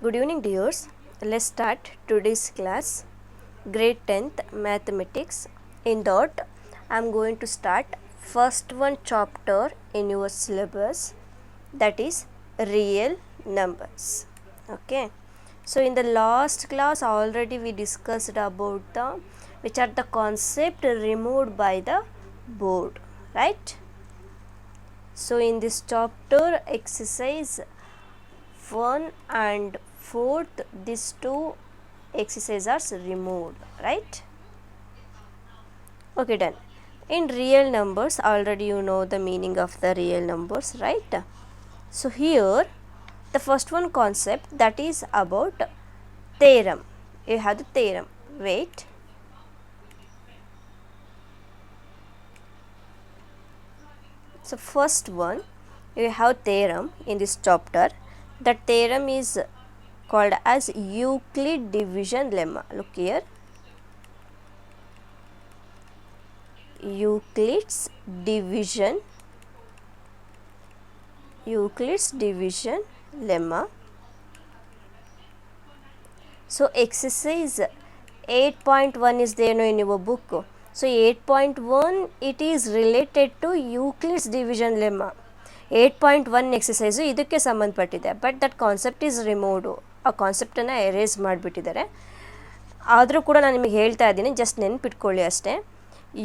Good evening, dears. Let's start today's class, grade 10th mathematics. In that, I am going to start first one chapter in your syllabus, that is real numbers. Okay. So in the last class already we discussed about the which are the concept removed by the board, right? So in this chapter exercise 1 and 4th, these two exercises are removed, right? Okay, done. In real numbers, already you know the meaning of the real numbers, right? So here the first one concept, that is about theorem. You have the theorem. Wait. So first one, you have theorem in this chapter. That theorem is called as Euclid division lemma. Look here. Euclid's division lemma. So exercise 8.1 is there in your book. So 8.1 it is related to Euclid's division lemma. 8.1 exercise ಇದಕ್ಕೆ ಸಂಬಂಧಪಟ್ಟಿದೆ, but that concept is ರಿಮೂವ್ಡು. ಆ ಕಾನ್ಸೆಪ್ಟನ್ನು erase ಮಾಡಿಬಿಟ್ಟಿದ್ದಾರೆ. ಆದರೂ ಕೂಡ ನಾನು ನಿಮಗೆ ಹೇಳ್ತಾ ಇದ್ದೀನಿ, ಜಸ್ಟ್ ನೆನ್ಪಿಟ್ಕೊಳ್ಳಿ ಅಷ್ಟೇ.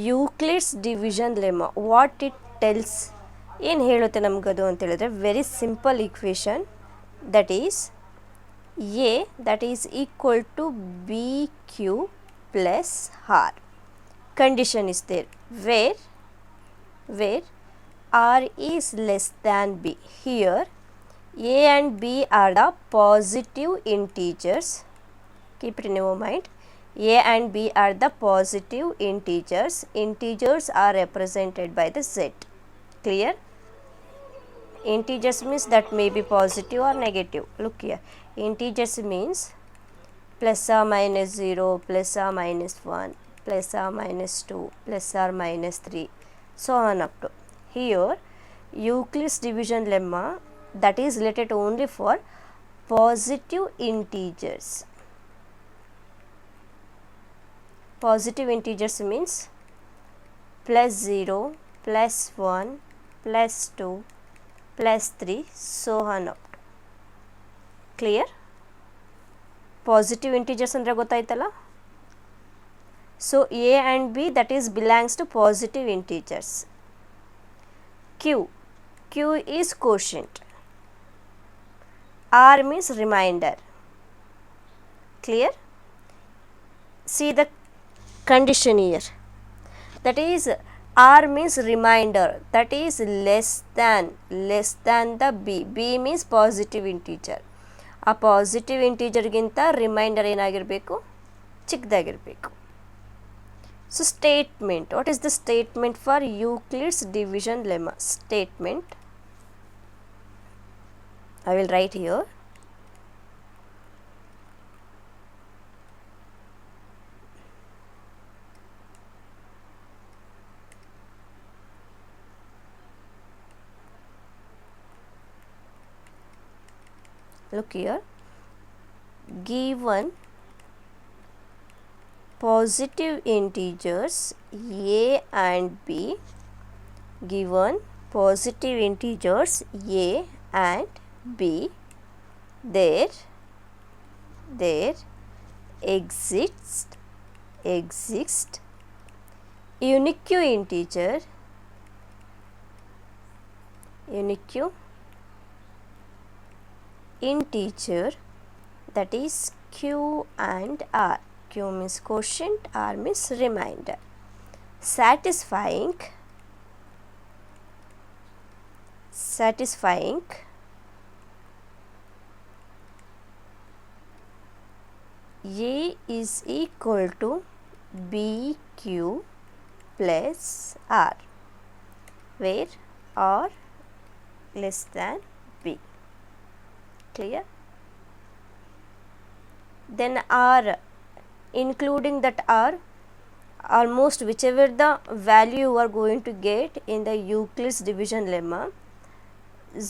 Euclid's division lemma, what it tells, ಏನು ಹೇಳುತ್ತೆ ನಮಗದು ಅಂತ ಹೇಳಿದ್ರೆ, very simple equation, that is A that is equal to B Q plus R. Condition is there where R is less than B. Here A and B are the positive integers. Keep it in your mind. A and B are the positive integers. Integers are represented by the Z. Clear? Integers means that may be positive or negative. Look here. Integers means plus or minus 0, plus or minus 1, plus or minus 2, plus or minus 3, so on up to. Here Euclid's division lemma, that is related only for positive integers. Positive integers means plus 0, plus 1, plus 2, plus 3, so on up to. Clear? Positive integers andre gottaitalla. So A and B, that is belongs to positive integers. Q is quotient. R means remainder. Clear? See the condition here. That is R means remainder. That is less than the B. B means positive integer. ಆ positive ಇಂಟೀಜರ್ಗಿಂತ reminder ಏನಾಗಿರಬೇಕು, ಚಿಕ್ಕದಾಗಿರಬೇಕು. So statement, what is the statement for Euclid's division lemma? Statement, I will write here. Look here, given positive integers A and B, given positive integers A and B, there exists unique integer that is Q and R. Q means quotient, R means remainder, satisfying A is equal to BQ plus R, where R less than B. Clear? Then R, including that R, almost whichever the value you are going to get in the Euclid's division lemma,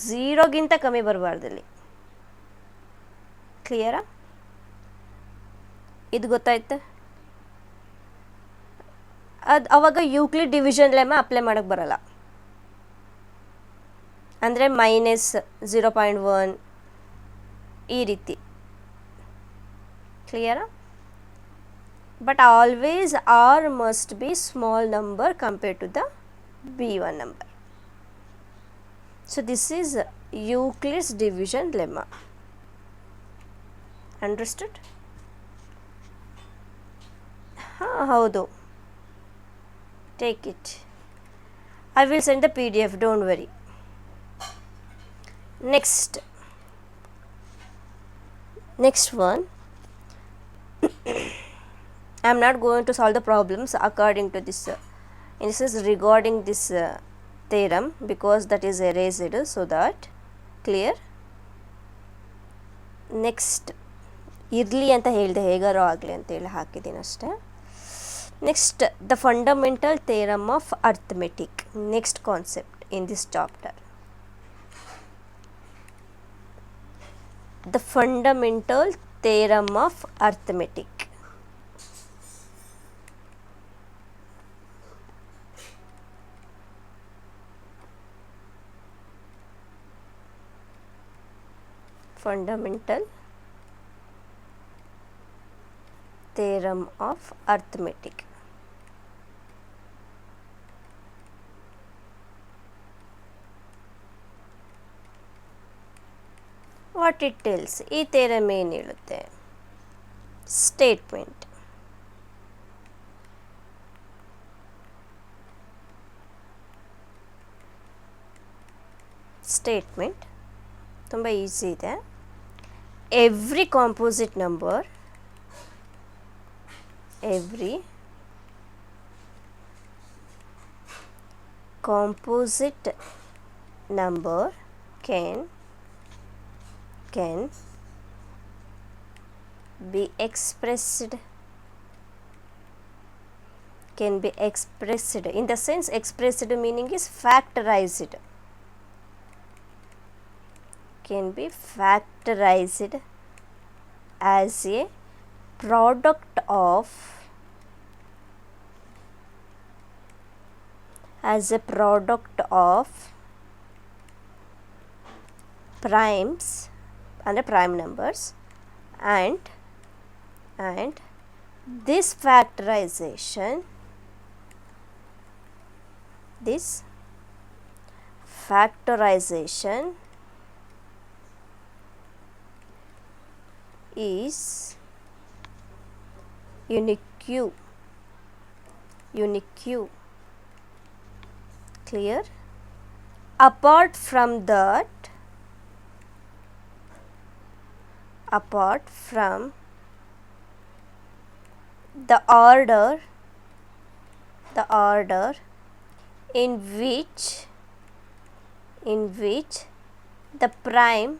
0 ಗಿಂತ ಕಮ್ಮಿ ಬರಬಾರ್ದಲ್ಲಿ. ಕ್ಲಿಯರಾ? ಇದು ಗೊತ್ತಾಯ್ತಾ? ಅದು ಅವಾಗ Euclid division ಲೆಮ್ಮ apply ಮಾಡೋಕ್ಕೆ ಬರಲ್ಲ. ಅಂದರೆ -0.1 ಈ ರೀತಿ. ಕ್ಲಿಯರಾ? But always are must be small number compared to the B1 number. So this is Euclid's division lemma. Understood? ಹೌದು. Take it. I will send the PDF, don't worry. Next one. I am not going to solve the problems according to this. This is regarding this theorem because that is erased, so that clear. Next ಇರಲಿ ಅಂತ ಹೇಳಿದೆ, ಹೇಗಾರೋ ಆಗಲಿ ಅಂತೇಳಿ ಹಾಕಿದ್ದೀನಿ ಅಷ್ಟೇ. Next the fundamental theorem of arithmetic, next concept in this chapter. The fundamental theorem of arithmetic. Fundamental theorem of arithmetic. What it tells? ಈ theorem ಏನು ಹೇಳುತ್ತೆ? Statement. Statement ತುಂಬ ಈಸಿ ಇದೆ. Every composite number can be expressed in the sense, expressed meaning is factorized, can be factorized as a product of primes and prime numbers, and this factorization is unique. Clear? Apart from the order in which the prime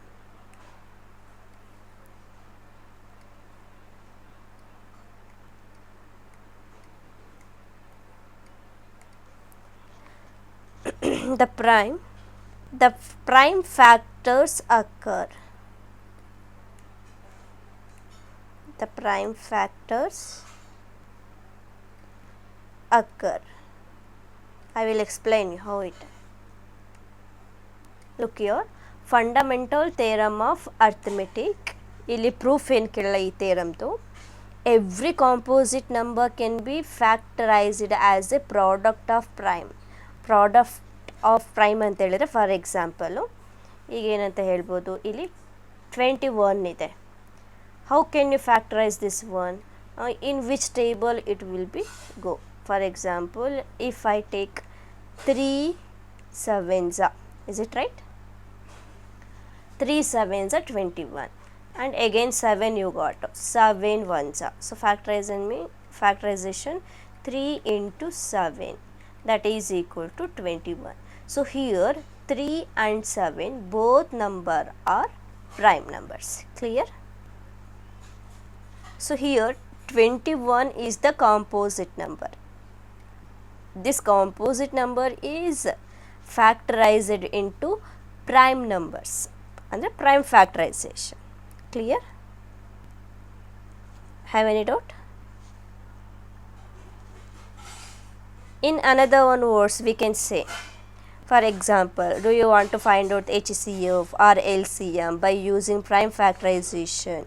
the prime factors occur. I will explain you how it. Look here, fundamental theorem of arithmetic. ಇಲ್ಲಿ proof ಏನು ಕೇಳಲ್ಲ ಈ ಥಿಯರಮ್ದು. Every composite number can be factorized as a product of prime ಅಂತ ಹೇಳಿದ್ರೆ, for example ಈಗ ಏನಂತ ಹೇಳ್ಬೋದು, ಇಲ್ಲಿ 21 ಇದೆ. How can you factorise this one? In which table it will be go? For example, if I take 3 sevens, is it right? 3 sevens are 21, and again 7 you got, 7 ones. So factorization 3 into 7, that is equal to 21. So here 3 and 7 both number are prime numbers. Clear? So here 21 is the composite number. This composite number is factorized into prime numbers, ಅಂದರೆ prime factorization. Clear? Have any doubt? In another one words we can say, for example, do you want to find out HCF or LCM by using prime factorization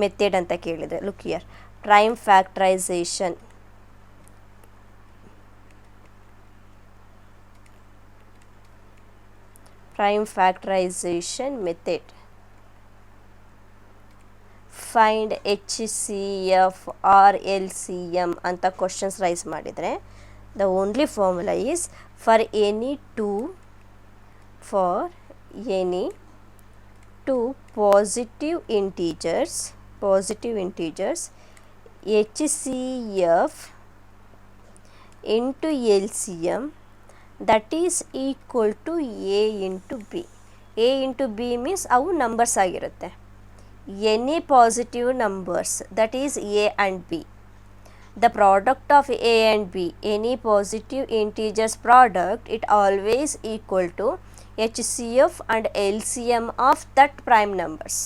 method ಅಂತ ಕೇಳಿದರೆ, look here, prime factorization method, find HCF or LCM ಅಂತ questions rice ಮಾಡಿದರೆ, the only formula is for any two positive integers HCF into LCM that is equal to A into B. A into B means ಅವು numbers ಆಗಿರುತ್ತೆ. Any positive numbers, that is A and B. The product of A and B, any positive integers product, it always equal to HCF and LCM of that prime numbers.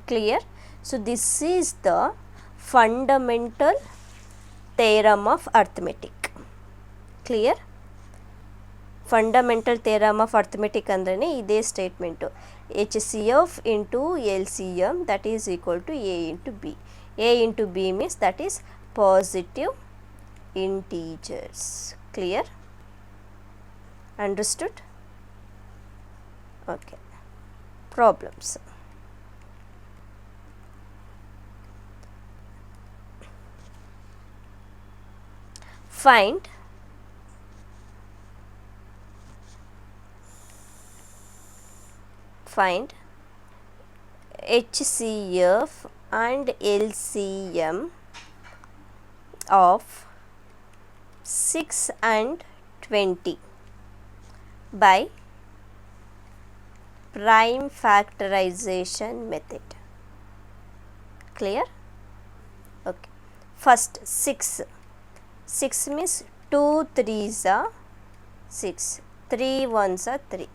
Clear? So this is the fundamental theorem of arithmetic. Clear? Fundamental theorem of arithmetic ಅಂದ್ರೆ ಇದೇ statement, HCF into LCM that is equal to A into B. A into B means that is positive integers. Clear? Understood? Okay. Problems. Find HCF and LCM of 6 and 20 by prime factorization method. Clear? Okay. First 6 means 2 3s are 6, 3 1s are 3.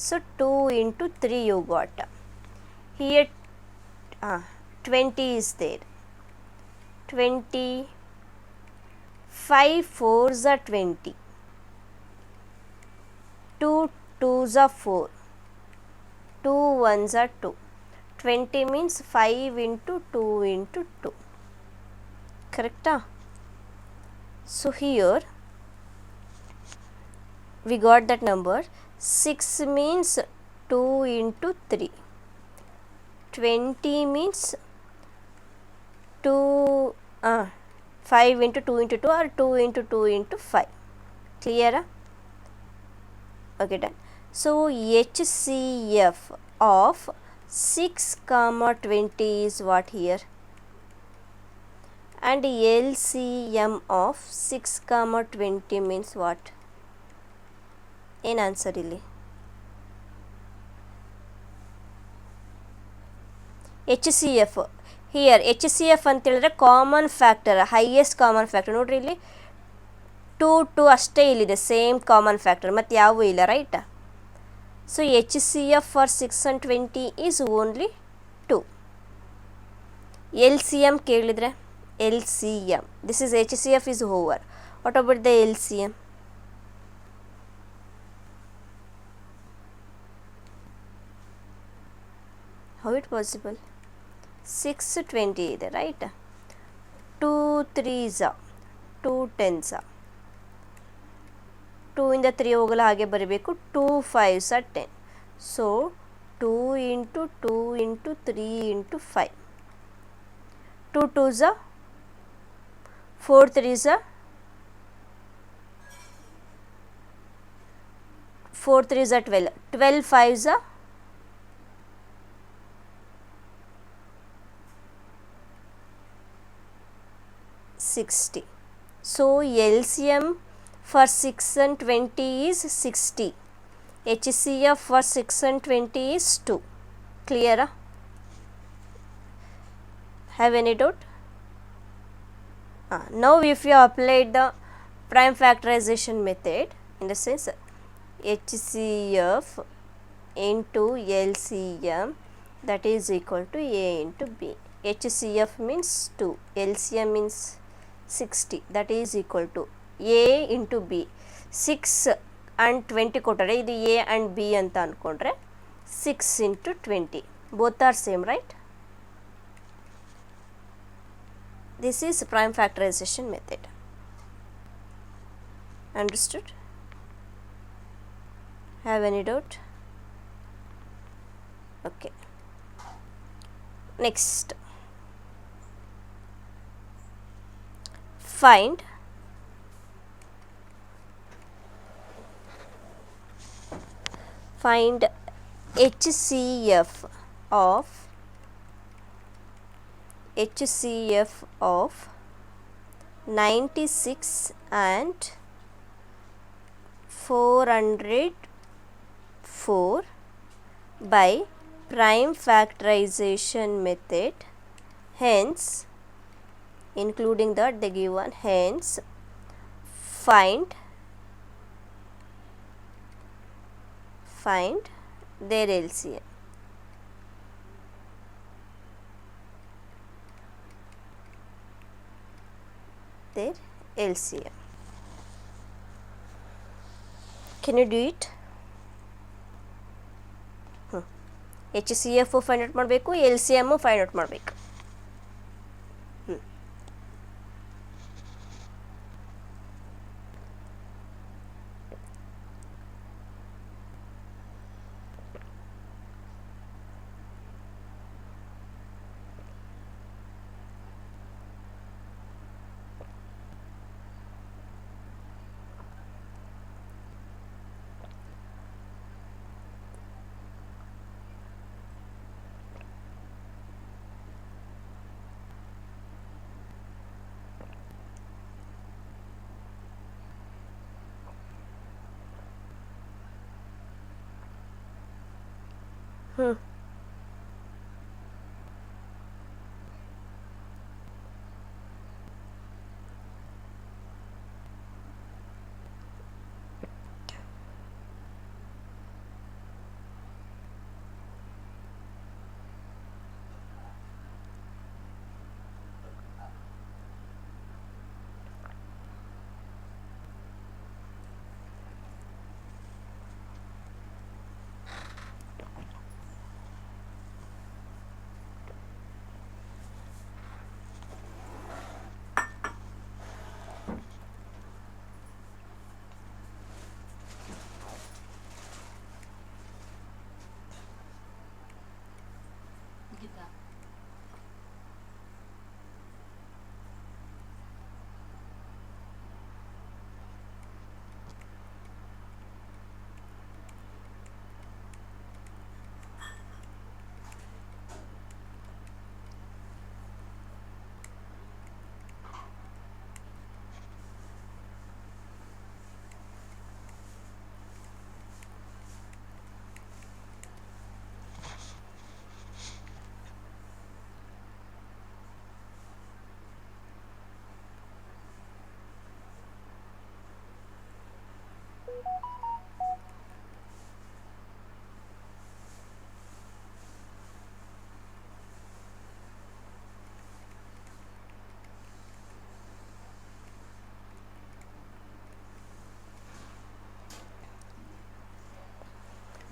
So 2 into 3 you got. Here 20 is there. 20, 5 4s are 20. 2 2s are 4. 2 1s are 2. 20 means 5 into 2 into 2. Correct? So here we got that number. 6 means 2 into 3. 20 means 5 into 2 into 2 or 2 into 2 into 5. Clear? Okay, done. So HCF of 6 comma 20 is what here, and LCM of 6 comma 20 means what? ಏನು answer ಇಲ್ಲಿ? HCF here HCF ಅಂತೇಳಿದ್ರೆ common factor, highest common factor. ನೋಡ್ರಿ ಇಲ್ಲಿ 2 ಅಷ್ಟೇ ಇಲ್ಲಿದೆ, same common factor, ಮತ್ತು ಯಾವೂ ಇಲ್ಲ, right? So HCF for 6 and 20 is only 2. LCM ಕೇಳಿದರೆ LCM, this is HCF is over. What about the LCM? How it possible? 6 20 ಇದೆ, ರೈಟ್? 2 3s, 2 10s, 2 ಇಂದ 3 ಹೋಗಲ್ಲ, ಹಾಗೆ ಬರೀಬೇಕು. 2 5s 10. So 2 into 2 into 3 into 5. 2 2s 4 3s 4 3s 12. 12 5s 60. So LCM for 6 and 20 is 60. HCF for 6 and 20 is 2. Clear? Have any doubt? Now if you applied the prime factorization method, in the sense HCF into LCM that is equal to A into B. HCF means 2, LCM means 60, that is equal to A into B. 6 and 20 ಕೊಟ್ಟರೆ ಇದು A and B ಅಂತ ಅಂದ್ಕೊಂಡ್ರೆ 6 into 20, both are same, right? This is prime factorization method. Understood? Have any doubt? Okay. Next, find HCF of 96 and 404 by prime factorization method. Hence, including that they give one, hence find their LCM. Their LCM. Can you do it? HCF find out ಮಾಡಬೇಕು, LCM find out ಮಾಡಬೇಕು.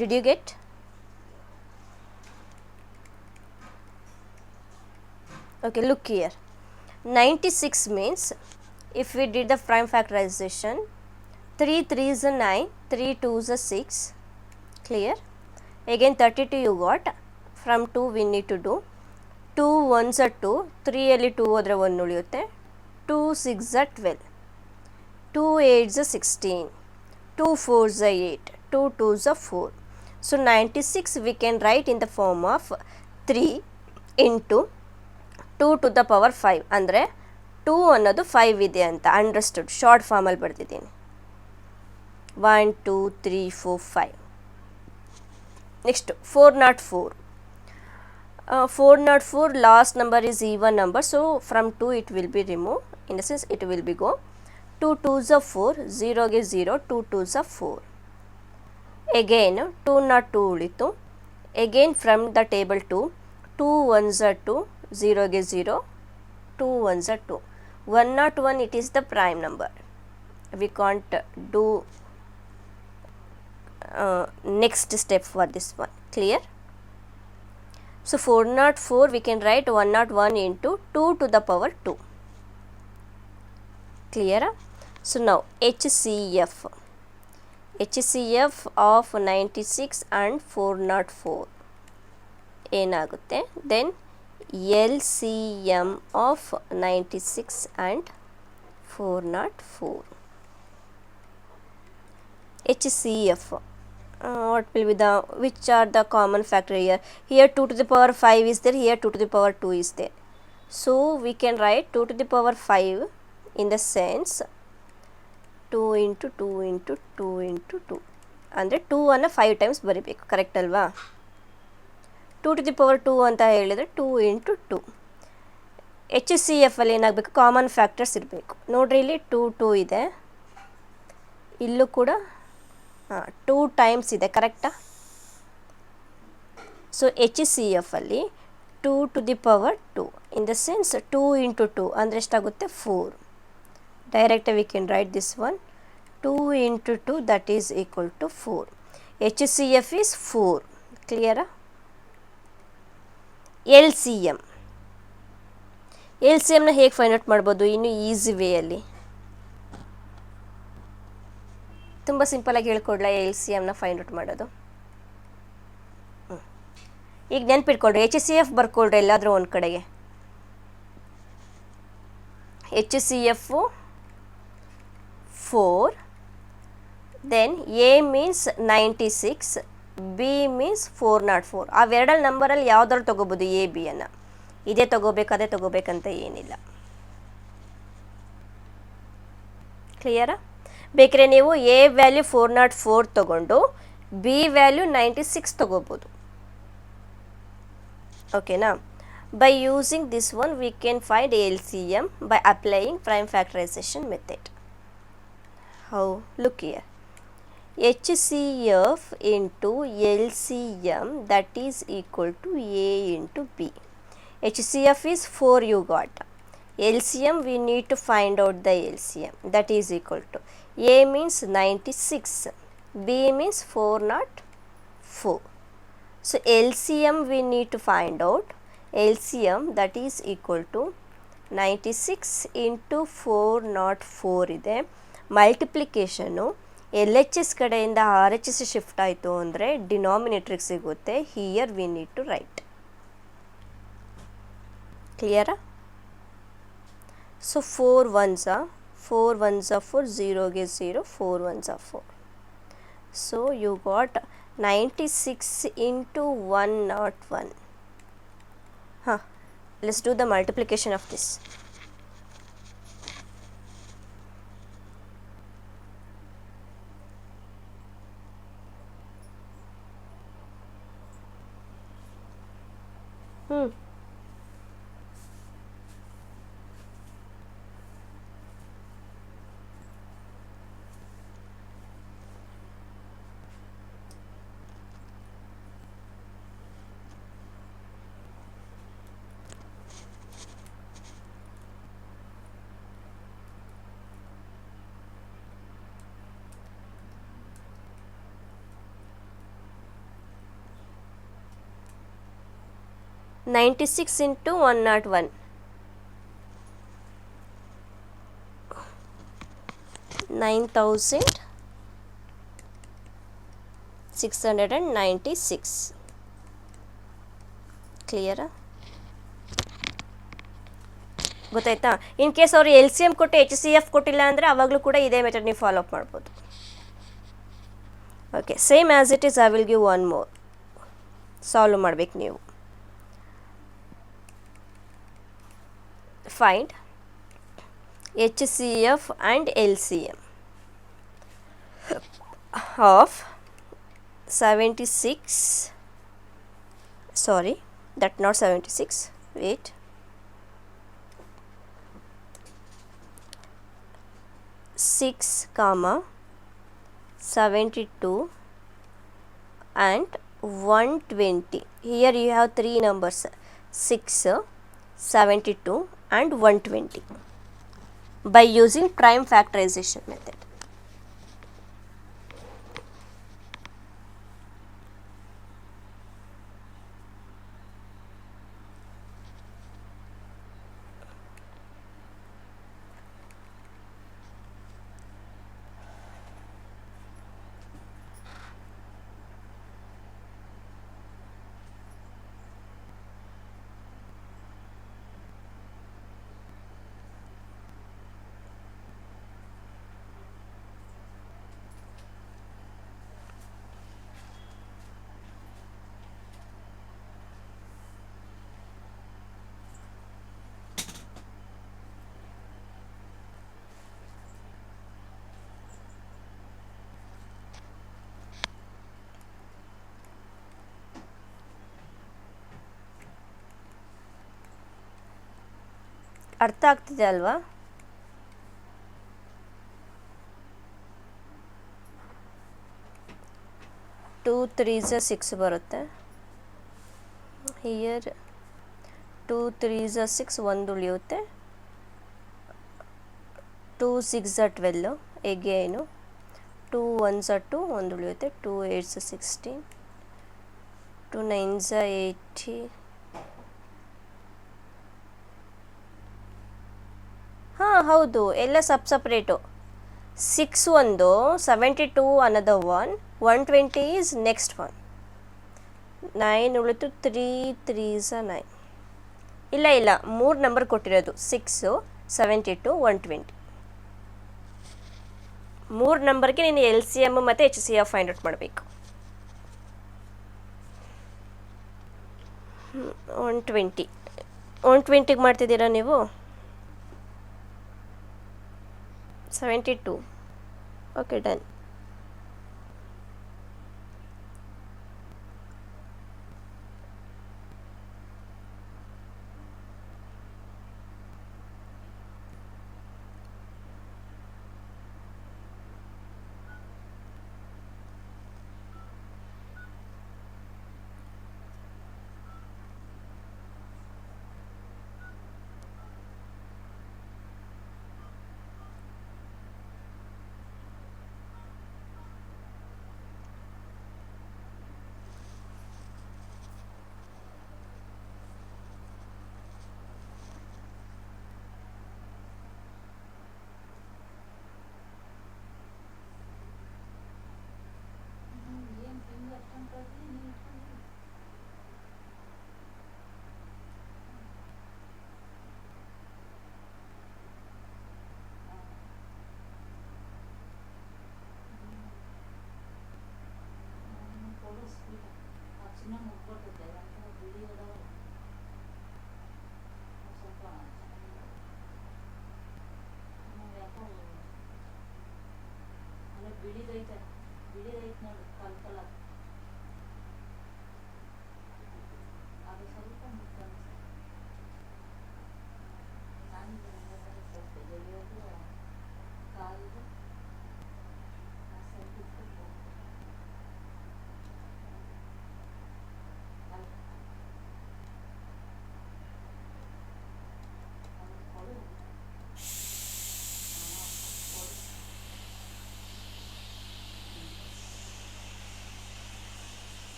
Did you get? Okay, look here. 96 means if we did the prime factorization, 3 3s are 9, 3 2s are 6, clear? Again 32 you got, from 2 we need to do, 2 1s are 2, 3 ಅಲ್ಲಿ 2 ಹೋದರೆ 1 ಉಳಿಯುತ್ತೆ, 2 6s are 12, 2 8s are 16, 2 4s are 8, 2 2s are 4. So 96 we can write in the form of 3 into 2 to the power 5, ಅಂದರೆ 2 ಅನ್ನೋದು 5 ಇದೆ ಅಂತ understood, short ಫಾರ್ಮಲ್ಲಿ ಬರ್ತಿದ್ದೀನಿ. 1 2 3 4 5. Next 404. 404 last number is even number, so from 2 it will be removed, in the sense it will be go 2 2s are 4, 0 ಗೆ 0, 2 2s are 4. Again 202 ಉಳಿತು. Again from the table 2, 2 1s are 2, 0ಗೆ 0, 2 ones are 2. 101, it is the prime number. We can't do next step for this one. Clear? So 404 we can write 101 into 2 to the power 2. Clear? So now HCF of 96 and 404 ಏನಾಗುತ್ತೆ. Then LCM of 96 and 404. HCF, what will be the, which are the common factor here? Here 2 to the power 5 is there, here 2 to the power 2 is there. So we can write 2 to the power 5 in the sense 2 into 2 into 2 into 2 ಅಂದರೆ 2 ಅನ್ನು 5 times ಬರೀಬೇಕು. Correct ಅಲ್ವಾ? 2 to the power 2 ಅಂತ ಹೇಳಿದರೆ 2 into 2. HCF ಅಲ್ಲಿ ಏನಾಗಬೇಕು, common factors ಇರಬೇಕು. ನೋಡ್ರಿ ಇಲ್ಲಿ 2 ಇದೆ, ಇಲ್ಲೂ ಕೂಡ 2 ಟೈಮ್ಸ್ ಇದೆ. ಕರೆಕ್ಟಾ? ಸೊ HCF ಅಲ್ಲಿ 2 to the power 2 in the sense 2 into 2 ಅಂದರೆ ಎಷ್ಟಾಗುತ್ತೆ, 4. Direct we can write this one, 2 into 2 that is equal to 4. HCF is 4. Clear? LCM ನ ಹೇಗೆ ಫೈಂಡ್ ಔಟ್ ಮಾಡ್ಬೋದು? ಇನ್ನು ಈಸಿ ವೇಯಲ್ಲಿ, ತುಂಬ ಸಿಂಪಲಾಗಿ ಹೇಳ್ಕೊಡ್ಲಾ LCMನ ಫೈಂಡ್ ಔಟ್ ಮಾಡೋದು? ಈಗ ನೆನ್ಪಿಟ್ಕೊಳ್ರಿ, HCF ಬರ್ಕೊಳ್ರಿ ಎಲ್ಲಾದರೂ ಒಂದು ಕಡೆಗೆ. HCF 4, then A means 96, B means 404. ಅವೆರಡಲ್ಲಿ ನಂಬರಲ್ಲಿ ಯಾವ್ದಾದ್ರು ತೊಗೋಬೋದು A B ಅನ್ನು. ಇದೇ ತೊಗೋಬೇಕು ಅದೇ ತೊಗೋಬೇಕಂತ ಏನಿಲ್ಲ. ಕ್ಲಿಯರಾ? ಬೇಕರೆ ನೀವು A ವ್ಯಾಲ್ಯೂ 404 ತೊಗೊಂಡು B ವ್ಯಾಲ್ಯೂ 96 ತೊಗೋಬೋದು. ಓಕೆನಾ? By using this one we can find LCM by applying prime factorization method. How? Look here. HCF into LCM that is equal to A into B. HCF is 4 you got. LCM we need to find out the LCM, that is equal to A means 96, B means 404. So LCM we need to find out. LCM that is equal to 96 into 404 ಇದೆ. ಮಲ್ಟಿಪ್ಲಿಕೇಶನ್ನು LHS ಕಡೆಯಿಂದ RHS shift ಆಯಿತು ಅಂದರೆ ಡಿನಾಮಿನೇಟ್ರಿಗೆ ಸಿಗುತ್ತೆ. Here we need to write. ಕ್ಲಿಯರಾ? So 4 ones are 4, 0ಗೆ 0, 4 ones are 4. So you got 96 into 101. Let's do the multiplication of this. $96 into 101. 9,696. ಕ್ಲಿಯರಾ? ಗೊತ್ತಾಯ್ತಾ? ಇನ್ ಕೇಸ್ ಅವರು LCM ಕೊಟ್ಟು HCF ಕೊಟ್ಟಿಲ್ಲ ಅಂದರೆ ಅವಾಗಲೂ ಕೂಡ ಇದೇ ಮೆಥಡ್ ನೀವು ಫಾಲೋ ಅಪ್ ಮಾಡ್ಬೋದು. Okay, same as it is. I will give one more. Solve ಮಾಡ್ಬೇಕು ನೀವು. Find HCF and LCM of 76, sorry, that not 76, wait, 6, 72 and 120. Here you have three numbers, 6, 72 and 120 by using prime factorization method. ಅರ್ಥ ಆಗ್ತಿದೆ ಅಲ್ವಾ? Two threes 6 ಬರುತ್ತೆ. Here 2 3s 6 ಒಂದು ಉಳಿಯುತ್ತೆ. 2 6 12 ಎಗೇನು 2 1s 2 ಒಂದು ಉಳಿಯುತ್ತೆ. 2 8s 16 2 9s 80. ಹಾಂ ಹೌದು, ಎಲ್ಲ ಸಪ್ರೇಟು. 6 ಒಂದು, 72 another one, 120 is next one. 9 ಉಳಿತು. 3 3s 9. ಇಲ್ಲ 3 ನಂಬರ್ ಕೊಟ್ಟಿರೋದು. 6 72 120. 3 ನಂಬರ್ಗೆ ನೀನು LCM ಮತ್ತು HCF ಫೈಂಡ್ ಔಟ್ ಮಾಡಬೇಕು. 120 ಮಾಡ್ತಿದ್ದೀರಾ ನೀವು? 72. Okay, done.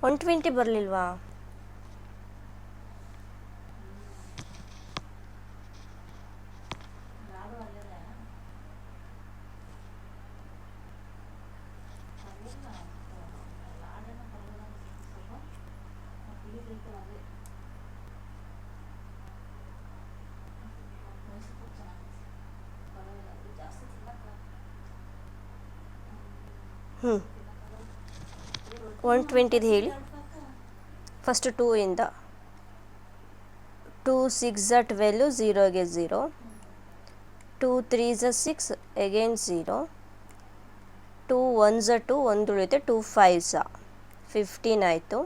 120 ಬರಲಿಲ್ವಾ? ಹ್ಞೂ 120 ಹೇಳಿ. ಫಸ್ಟ್ 2 ಇಂದ 2 6 12 0ಗೆ 0, 2 3 6 ಅಗೇನ್ 0, 2 1 2 1 ಉಳಿಯುತ್ತೆ, 2 5 15 ಆಯಿತು,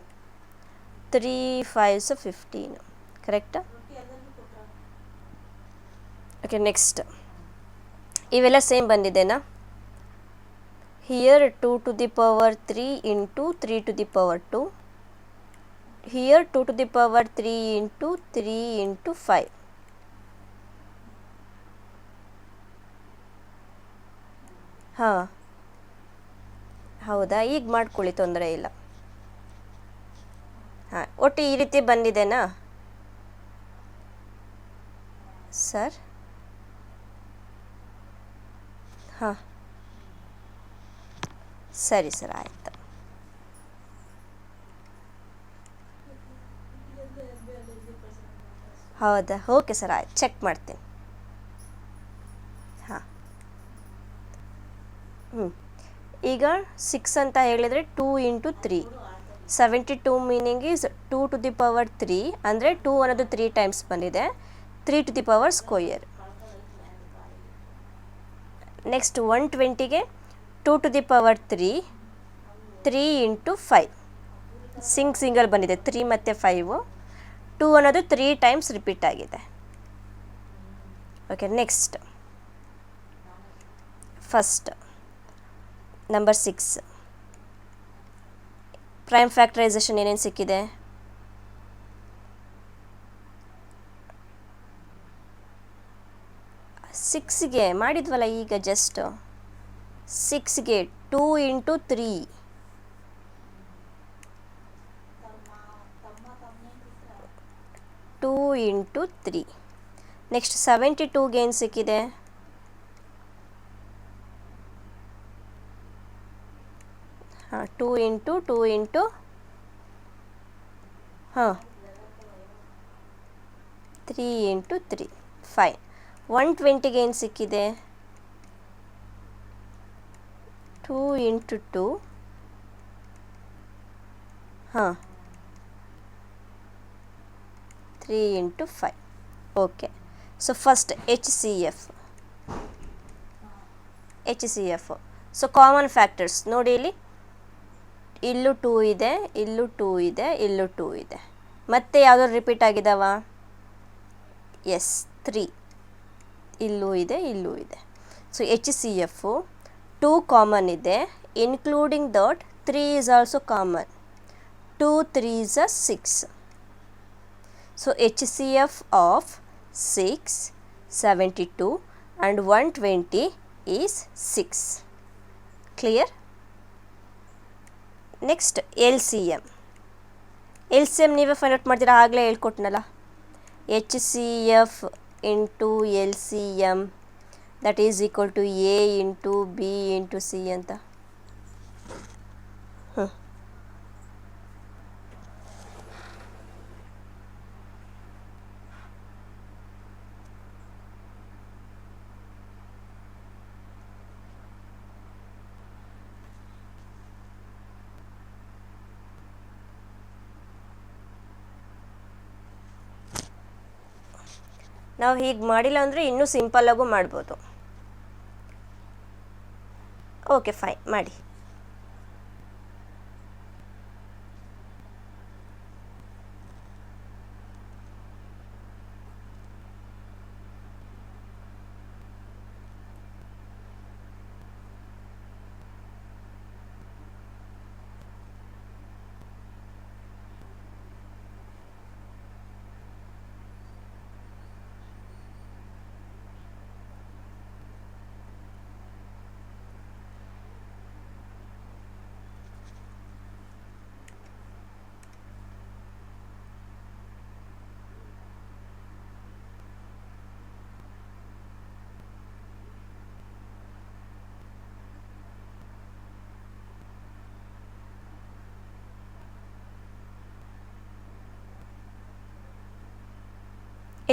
3 5 15 ಕರೆಕ್ಟಾ? ಓಕೆ, ನೆಕ್ಸ್ಟ್ ಇವೆಲ್ಲ ಸೇಮ್ ಬಂದಿದೆನಾ? Here 2 to the power 3 into 3 to the power 2, here 2 to the power 3 into 3 into 5. ಹಾಂ, ಹೌದಾ? ಈಗ ಮಾಡ್ಕೊಳ್ಳಿ, ತೊಂದರೆ ಇಲ್ಲ. ಹಾಂ, ಒಟ್ಟು ಈ ರೀತಿ ಬಂದಿದೆನಾ ಸರ್? ಹಾಂ, ಸರಿ ಸರ್, ಆಯಿತು. ಹೌದಾ? ಓಕೆ ಸರ್, ಆಯ್ತು, ಚೆಕ್ ಮಾಡ್ತೀನಿ. ಹಾಂ, ಈಗ 6 ಅಂತ ಹೇಳಿದರೆ 2 into 3 72 meaning is 2 to the power 3, ಅಂದರೆ 2 ಅನ್ನೋದು 3 ಟೈಮ್ಸ್ ಬಂದಿದೆ, 3 to the power square. Next 120ಗೆ 2 to the power 3, 3 into 5 single ಬಂದಿದೆ, 3 ಮತ್ತು 5, 2 ಅನ್ನೋದು 3 ಟೈಮ್ಸ್ ರಿಪೀಟ್ ಆಗಿದೆ. Okay, next first number 6 prime factorisation ಏನೇನು ಸಿಕ್ಕಿದೆ? 6ಗೆ ಮಾಡಿದ್ವಲ್ಲ ಈಗ ಜಸ್ಟ್. 6ಗೆ 2 ಇಂಟು 3, ಟೂ ಇಂಟು 3. ನೆಕ್ಸ್ಟ್ 72ಗೆ ಏನು ಸಿಕ್ಕಿದೆ? ಹಾಂ, 2 ಇಂಟು 2 ಇಂಟು ಹಾಂ 3 ಇಂಟು 3, ಫೈನ್. 120ಗೆ ಏನು ಸಿಕ್ಕಿದೆ? 2 ಇಂಟು 2 ಹಾಂ 3 into 5. Okay, so first H C F. So common factors ನೋಡಿ, ಇಲ್ಲೂ 2 ಇದೆ, ಇಲ್ಲೂ 2 ಇದೆ, ಇಲ್ಲೂ 2 ಇದೆ. ಮತ್ತೆ ಯಾವುದಾದ್ರು ರಿಪೀಟ್ ಆಗಿದಾವ? ಎಸ್, 3 ಇಲ್ಲೂ ಇದೆ, ಇಲ್ಲೂ ಇದೆ. So H C F 2 common ಇದೆ, including that 3 is also common. 2 3s are 6. So HCF of 6, 72 and 120 is 6. Clear? Next LCM. LCM ನೀವೇ ಫೈಂಡ್ ಔಟ್ ಮಾಡ್ತೀರಾ, ಆಗಲೇ ಹೇಳ್ಕೊಟ್ನಲ್ಲ. HCF into LCM that is equal to A into B into C ಅಂತ. ನಾವು ಹೀಗೆ ಮಾಡಿಲ್ಲ ಅಂದರೆ ಇನ್ನೂ ಸಿಂಪಲ್ಲಾಗೂ ಮಾಡ್ಬೋದು. ಓಕೆ, ಫೈನ್, ಮಾಡಿ.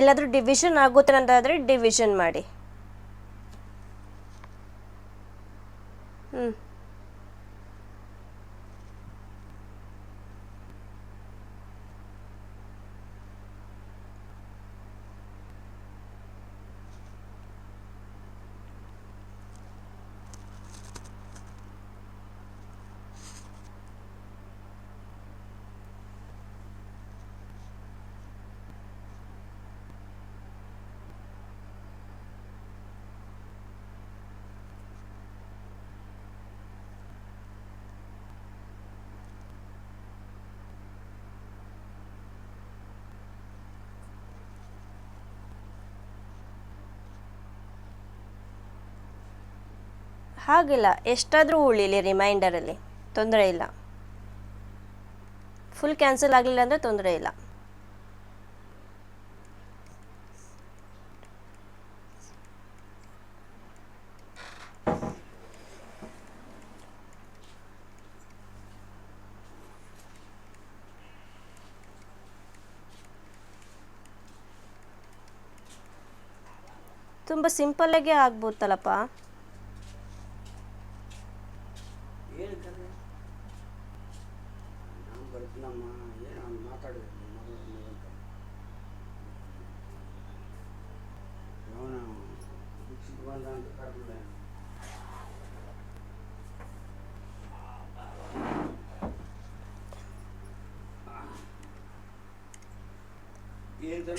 ಎಲ್ಲಾದರೂ ಡಿವಿಷನ್ ಆಗುತ್ತೆ ಅಂತಾದರೆ ಡಿವಿಷನ್ ಮಾಡಿ. ಹಾಗಿಲ್ಲ, ಎಷ್ಟಾದರೂ ಉಳಿಲಿ ರಿಮೈಂಡರಲ್ಲಿ, ತೊಂದರೆ ಇಲ್ಲ. ಫುಲ್ ಕ್ಯಾನ್ಸಲ್ ಆಗಲಿಲ್ಲ ಅಂದರೆ ತೊಂದರೆ ಇಲ್ಲ. ತುಂಬ ಸಿಂಪಲ್ಲಾಗೆ ಆಗ್ಬೋದಲ್ಲಪ್ಪ.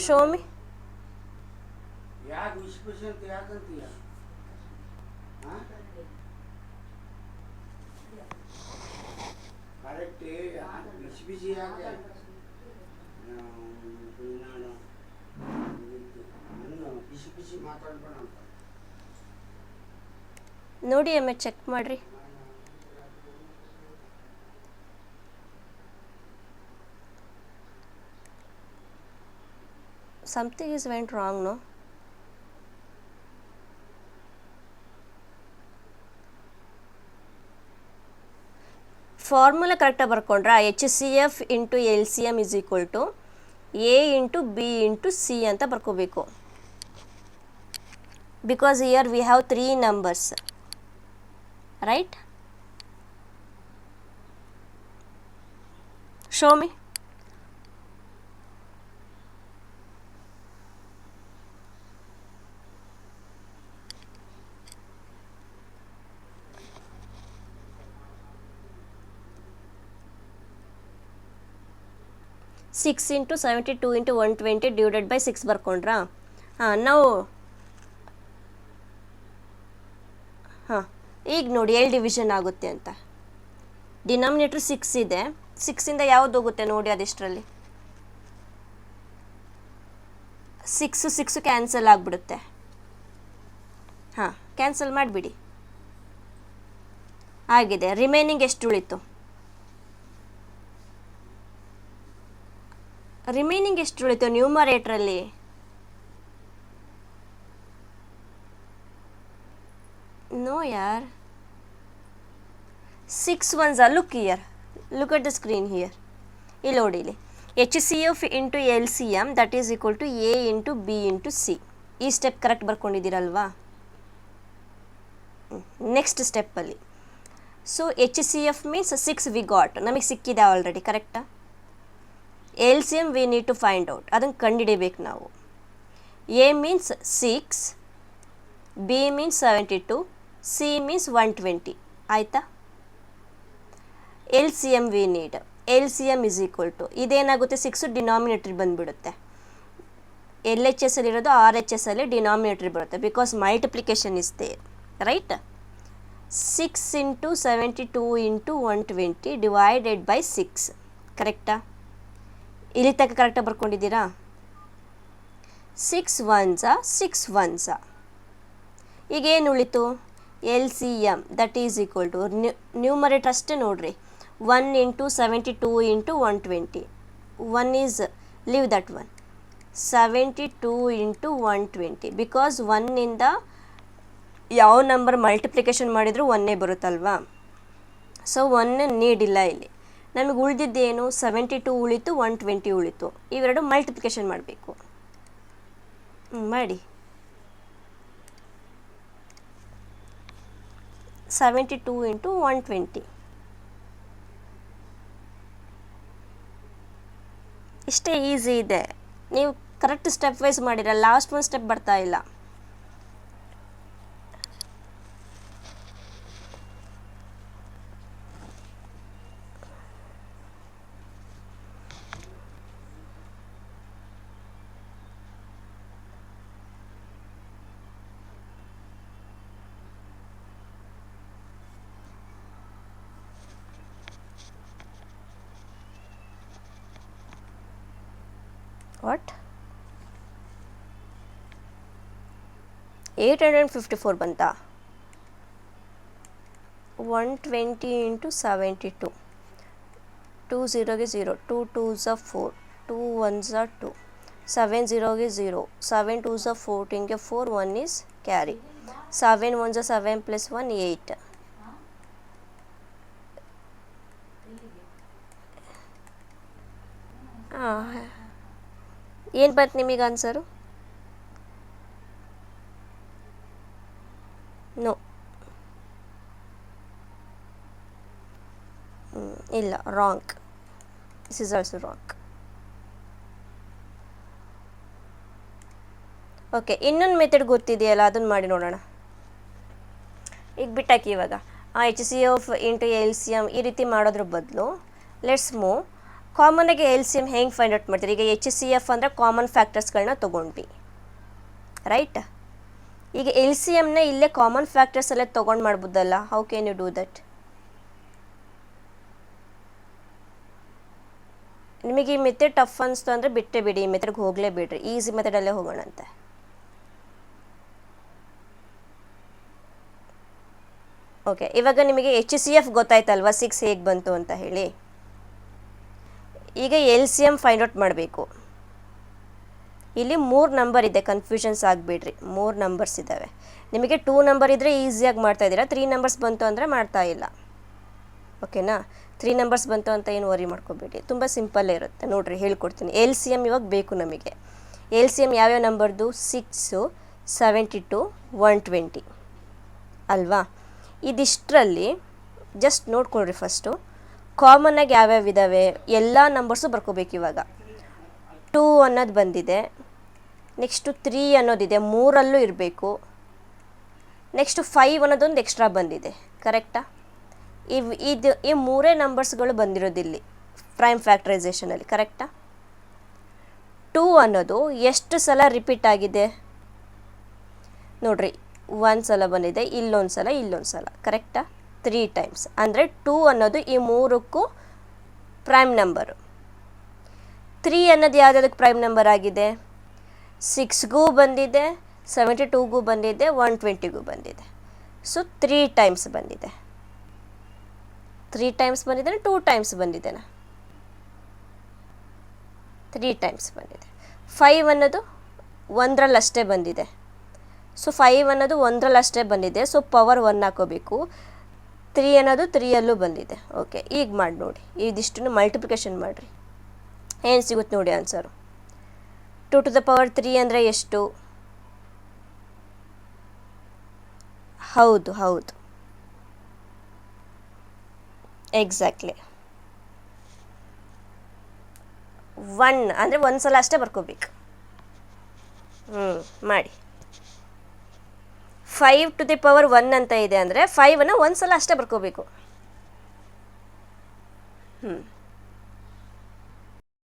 Show me. ಯಾಕೆ ವಿಶ್ಲೇಷಣೆ ಅಂತ ಯಾಕಂತೀಯ? ಕರೆಕ್ಟ್ ಬಿಸಿ ಯಾಕೆ ನಾನು ಬಿಸಿ ಮಾತಾಡ್ಬೇಡ ಅಂತ ನೋಡಿ ಒಮ್ಮೆ ಚೆಕ್ ಮಾಡ್ರಿ. Something is went wrong, no? Formula ಕರೆಕ್ಟಾಗಿ ಬರ್ಕೊಂಡ್ರಾ? HCF into LCM is equal to A into B into C ಅಂತ ಬರ್ಕೋಬೇಕು. Because here we have 3 numbers, right? Show me. Six into 72 into 120 divided by 6 ಬರ್ಕೊಂಡ್ರಾ? ನಾವು ಈಗ ನೋಡಿ L division ಆಗುತ್ತೆ ಅಂತ. ಡಿನಾಮಿನೇಟ್ರ್ 6 ಇದೆ, 6ಇಂದ ಯಾವುದು ಹೋಗುತ್ತೆ ನೋಡಿ ಅದೆಷ್ಟರಲ್ಲಿ? 6 ಕ್ಯಾನ್ಸಲ್ ಆಗಿಬಿಡುತ್ತೆ. ಕ್ಯಾನ್ಸಲ್ ಮಾಡಿಬಿಡಿ. ಆಗಿದೆ. ರಿಮೈನಿಂಗ್ ಎಷ್ಟು ಉಳಿತು? ನ್ಯೂಮರೇಟ್ರಲ್ಲಿ? ನೋ ಯಾರ್, 6 ones are, look here, look at the screen here. ಇಲ್ಲಿ ನೋಡಿ, ಇಲ್ಲಿ HCF into LCM that is equal to A into B into C. ಈ ಸ್ಟೆಪ್ ಕರೆಕ್ಟ್ ಬರ್ಕೊಂಡಿದ್ದೀರಲ್ವಾ? ನೆಕ್ಸ್ಟ್ ಸ್ಟೆಪ್ಪಲ್ಲಿ so HCF means 6 we got, ನಮಗೆ ಸಿಕ್ಕಿದೆ ಆಲ್ರೆಡಿ, ಕರೆಕ್ಟಾ? LCM we need to find out, ಅದನ್ನು ಕಂಡುಹಿಡಿಬೇಕು ನಾವು. A means 6, B means 72, C means 120, ಆಯಿತಾ? LCM we need. LCM is equal to ಇದೇನಾಗುತ್ತೆ, 6 ಡಿನಾಮಿನೇಟ್ರಿ ಬಂದುಬಿಡುತ್ತೆ. LHS ಅಲ್ಲಿರೋದು RHS ಅಲ್ಲಿ ಡಿನಾಮಿನೇಟ್ರಿ ಬರುತ್ತೆ, because multiplication is there, right? 6 into 72 into 120 divided by 6, ಕರೆಕ್ಟಾ? ಇಲ್ಲಿ ತನಕ ಕರೆಕ್ಟಾಗಿ ಬರ್ಕೊಂಡಿದ್ದೀರಾ? 6 ones, 6 ones. ಈಗೇನು ಉಳಿತು? LCM that is equal to numerator ಅಷ್ಟೇ ನೋಡ್ರಿ, 1 into 72 into 120. 1 is leave that one. 72 into 120, because 1ಇಂದ ಯಾವ ನಂಬರ್ ಮಲ್ಟಿಪ್ಲಿಕೇಶನ್ ಮಾಡಿದರೂ 1 ಬರುತ್ತಲ್ವಾ? ಸೊ 1 ನೀಡಿಲ್ಲ ಇಲ್ಲಿ. ನಮಗೆ ಉಳಿದಿದ್ದೇನು? 72 ಉಳಿತು, 120 ಉಳಿತು. ಇವೆರಡು ಮಲ್ಟಿಪ್ಲಿಕೇಶನ್ ಮಾಡಬೇಕು. ಮಾಡಿ. 72 ಇಂಟು 120. ಇಷ್ಟೇ ಈಸಿ ಇದೆ. ನೀವು ಕರೆಕ್ಟ್ ಸ್ಟೆಪ್ ವೈಸ್ ಮಾಡಿರ, ಲಾಸ್ಟ್ ಒಂದು ಸ್ಟೆಪ್ ಬರ್ತಾ ಇಲ್ಲ. ವಾಟ್ 854 ಬಂತಾ? 120 ಇಂಟು 72. 2 0ಗೆ 0, 2 2s 4, 2 1s 2, 7 0ಗೆ 0, 7 2s 14ಗೆ 4, 1 is carry. 7 1s 7 plus 1 8. ಏನು ಬಂತು ನಿಮಗೆ ಆನ್ಸರು? ನೋ, ಇಲ್ಲ, wrong. This is also wrong. Okay, ಇನ್ನೊಂದು ಮೆಥಡ್ ಗೊತ್ತಿದೆಯಲ್ಲ, ಅದನ್ನು ಮಾಡಿ ನೋಡೋಣ. ಈಗ ಬಿಟ್ಟಾಕಿ. ಇವಾಗ HCF ಇಂಟು LCM ಈ ರೀತಿ ಮಾಡೋದ್ರ ಬದಲು ಲೆಟ್ಸ್ ಮೂವ್. ಕಾಮನಾಗಿ LCM ಹೆಂಗೆ ಫೈಂಡ್ ಔಟ್ ಮಾಡ್ತೀರಿ? ಈಗ HCF ಅಂದರೆ ಕಾಮನ್ ಫ್ಯಾಕ್ಟರ್ಸ್ಗಳನ್ನ ತೊಗೊಂಡ್ವಿ, ರೈಟ್? ಈಗ LCMನ ಇಲ್ಲೇ ಕಾಮನ್ ಫ್ಯಾಕ್ಟರ್ಸ್ ಎಲ್ಲ ತೊಗೊಂಡು ಮಾಡ್ಬೋದಲ್ಲ. How can you do that? ನಿಮಗೆ ಈ ಮೆಥಡ್ ಟಫ್ ಅನಿಸ್ತು ಅಂದರೆ ಬಿಟ್ಟೇ ಬಿಡಿ, ಈ ಮೆಥಡ್ಗೆ ಹೋಗಲೇ ಬಿಡ್ರಿ, ಈಸಿ ಮೆಥಡಲ್ಲೇ ಹೋಗೋಣಂತೆ. ಓಕೆ, ಇವಾಗ ನಿಮಗೆ HCF ಗೊತ್ತಾಯ್ತಲ್ವಾ 6 ಹೇಗೆ ಬಂತು ಅಂತ ಹೇಳಿ. ಈಗ LCM ಫೈಂಡ್ ಔಟ್ ಮಾಡಬೇಕು. ಇಲ್ಲಿ 3 ನಂಬರ್ ಇದೆ, ಕನ್ಫ್ಯೂಷನ್ಸ್ ಆಗಿಬಿಡ್ರಿ. 3 ನಂಬರ್ಸ್ ಇದ್ದಾವೆ. ನಿಮಗೆ 2 ನಂಬರ್ ಇದ್ದರೆ ಈಸಿಯಾಗಿ ಮಾಡ್ತಾಯಿದ್ದೀರಾ, 3 ನಂಬರ್ಸ್ ಬಂತು ಅಂದರೆ ಮಾಡ್ತಾ ಇಲ್ಲ. ಓಕೆನಾ? 3 ನಂಬರ್ಸ್ ಬಂತು ಅಂತ ಏನು ವರಿ ಮಾಡ್ಕೋಬೇಡಿ, ತುಂಬ ಸಿಂಪಲ್ಲೇ ಇರುತ್ತೆ. ನೋಡಿರಿ, ಹೇಳ್ಕೊಡ್ತೀನಿ. LCM ಇವಾಗ ಬೇಕು ನಮಗೆ. LCM ಯಾವ್ಯಾವ ನಂಬರ್ದು? 6, 72, 120 ಅಲ್ವಾ? ಇದಿಷ್ಟರಲ್ಲಿ ಜಸ್ಟ್ ನೋಡ್ಕೊಳ್ರಿ. ಫಸ್ಟು ಕಾಮನ್ನಾಗಿ ಯಾವ್ಯಾವ ಇದ್ದಾವೆ ಎಲ್ಲ ನಂಬರ್ಸು ಬರ್ಕೋಬೇಕು. ಇವಾಗ 2 ಅನ್ನೋದು ಬಂದಿದೆ, ನೆಕ್ಸ್ಟು 3 ಅನ್ನೋದಿದೆ, 3ರಲ್ಲೂ ಇರಬೇಕು. ನೆಕ್ಸ್ಟು 5 ಅನ್ನೋದೊಂದು ಎಕ್ಸ್ಟ್ರಾ ಬಂದಿದೆ, ಕರೆಕ್ಟಾ? ಈ 3 ನಂಬರ್ಸ್ಗಳು ಬಂದಿರೋದಿಲ್ಲಿ ಪ್ರೈಮ್ ಫ್ಯಾಕ್ಟರೈಸೇಷನಲ್ಲಿ, ಕರೆಕ್ಟಾ? 2 ಅನ್ನೋದು ಎಷ್ಟು ಸಲ ರಿಪೀಟ್ ಆಗಿದೆ ನೋಡ್ರಿ. 1 ಸಲ ಬಂದಿದೆ, ಇಲ್ಲೊಂದು ಸಲ, ಇಲ್ಲೊಂದು ಸಲ, ಕರೆಕ್ಟಾ? 3 ಟೈಮ್ಸ್. ಅಂದರೆ 2 ಅನ್ನೋದು ಈ 3ಕ್ಕೂ ಪ್ರೈಮ್ ನಂಬರು. 3 ಅನ್ನೋದು ಯಾವುದಕ್ಕೆ ಪ್ರೈಮ್ ನಂಬರ್ ಆಗಿದೆ? 6ಗೂ ಬಂದಿದೆ, 72ಗೂ ಬಂದಿದೆ, 120ಗೂ ಬಂದಿದೆ. ಸೊ 3 ಟೈಮ್ಸ್ ಬಂದಿದೆ. 3 ಟೈಮ್ಸ್ ಬಂದಿದೆ, 2 ಟೈಮ್ಸ್ ಬಂದಿದೆನಾ? 3 ಟೈಮ್ಸ್ ಬಂದಿದೆ. 5 ಅನ್ನೋದು 1ರಲ್ಲಷ್ಟೇ ಬಂದಿದೆ. ಸೊ 5 ಅನ್ನೋದು 1ರಲ್ಲಷ್ಟೇ ಬಂದಿದೆ, ಸೊ ಪವರ್ 1 ಹಾಕೋಬೇಕು. 3 ಅನ್ನೋದು 3ಯಲ್ಲೂ ಬಂದಿದೆ. ಓಕೆ, ಈಗ ಮಾಡಿ ನೋಡಿ. ಇದಿಷ್ಟನ್ನು ಮಲ್ಟಿಪ್ಲಿಕೇಶನ್ ಮಾಡಿರಿ, ಏನು ಸಿಗುತ್ತೆ ನೋಡಿ ಆನ್ಸರು. 2 to the power 3 ಅಂದರೆ ಎಷ್ಟು? ಹೌದು ಹೌದು, ಎಕ್ಸಾಕ್ಟ್ಲಿ 1 ಅಂದರೆ 1 ಸಲ ಅಷ್ಟೇ ಬರ್ಕೋಬೇಕು. ಮಾಡಿ. 5 to the power 1 ಅಂತ ಇದೆ ಅಂದರೆ 5ಅನ್ನು 1 ಸಲ ಅಷ್ಟೇ ಬರ್ಕೋಬೇಕು.